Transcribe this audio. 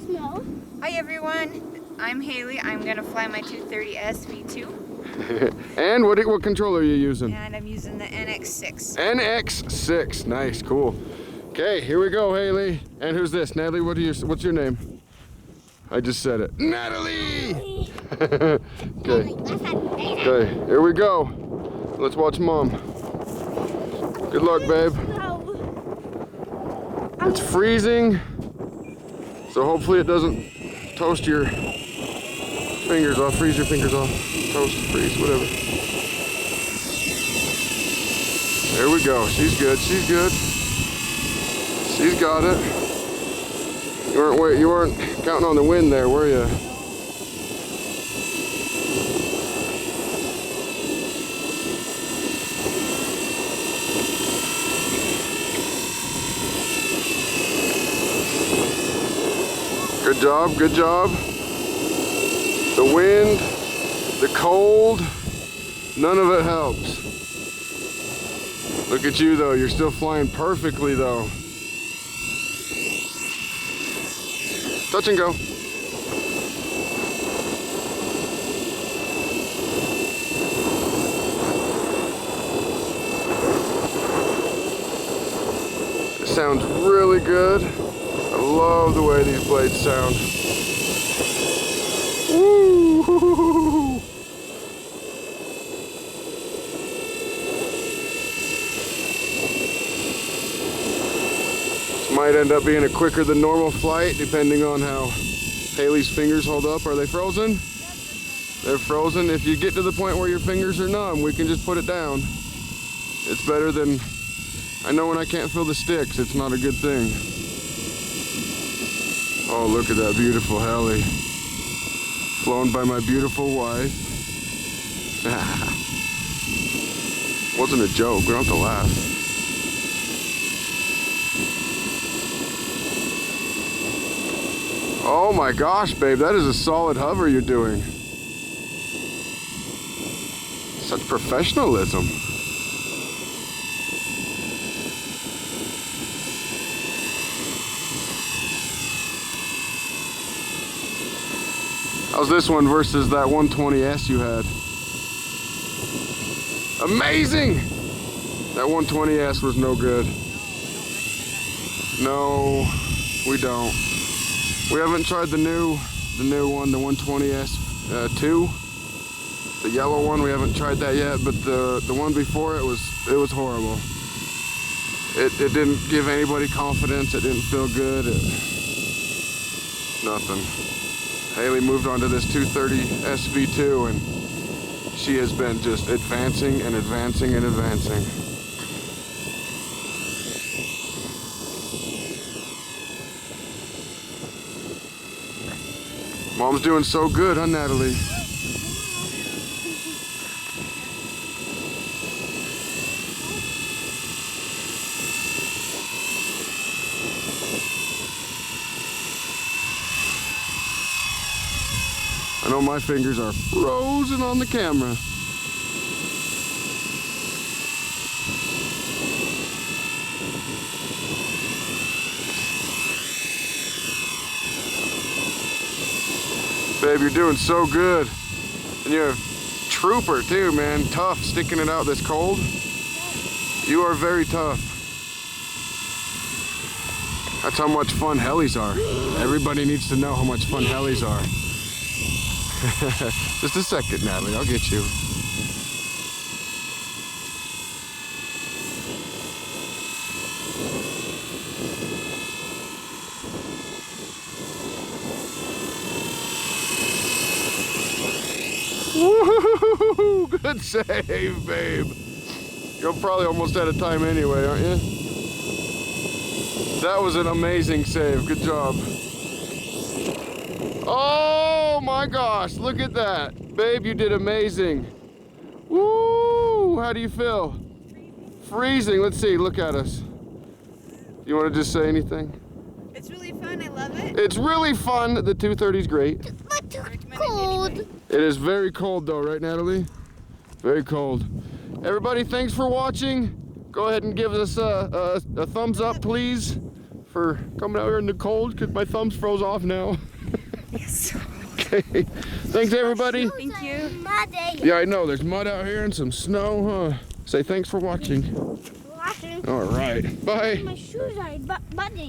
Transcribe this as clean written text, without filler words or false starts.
No. Hi everyone, I'm Haley. I'm gonna fly my 230S V2. And what controller are you using? And I'm using the NX6. NX6, nice, cool. Okay, here we go, Haley. And who's this? Natalie, what's your name? I just said it. Natalie! Okay. Okay, here we go. Let's watch Mom. Good luck, babe. It's freezing, so hopefully it doesn't toast your fingers off, freeze your fingers off, toast, freeze, whatever. There we go. She's good. She's good. She's got it. You weren't counting on the wind there, were you? Good job, good job. The wind, the cold, none of it helps. Look at you though, you're still flying perfectly though. Touch and go. It sounds really good. I love the way these blades sound. Woo! This might end up being a quicker than normal flight, depending on how Haley's fingers hold up. Are they frozen? They're frozen. If you get to the point where your fingers are numb, we can just put it down. It's better than, I know when I can't feel the sticks, it's not a good thing. Oh, look at that beautiful heli. Flown by my beautiful wife. Wasn't a joke, we don't have to laugh. Oh my gosh, babe, that is a solid hover you're doing. Such professionalism. How's this one versus that 120S you had? Amazing! That 120S was no good. No, we don't. We haven't tried the new one, the 120S 2. The yellow one, we haven't tried that yet, but the one before it was horrible. It didn't give anybody confidence, it didn't feel good. Nothing. Haley moved on to this 230 SV2 and she has been just advancing and advancing and advancing. Mom's doing so good, huh, Natalie? I know my fingers are frozen on the camera. Babe, you're doing so good. And you're a trooper too, man. Tough, sticking it out this cold. You are very tough. That's how much fun helis are. Everybody needs to know how much fun helis are. Just a second, Natalie, I'll get you. Woo-hoo-hoo-hoo-hoo! Good save, babe. You're probably almost out of time anyway, aren't you? That was an amazing save. Good job. Oh my gosh, look at that. Babe, you did amazing. Woo! How do you feel? Freezing. Let's see, look at us. You want to just say anything? It's really fun, I love it. It's really fun. The 230's great. But too cold. It is very cold though, right, Natalie? Very cold. Everybody, thanks for watching. Go ahead and give us a thumbs up, please, for coming out here in the cold because my thumb's froze off now. Yes. Okay. Thanks, everybody. Thank you. Muddy. Yeah, I know. There's mud out here and some snow, huh? Say thanks for watching. Watching. All right. Bye. My shoes are muddy.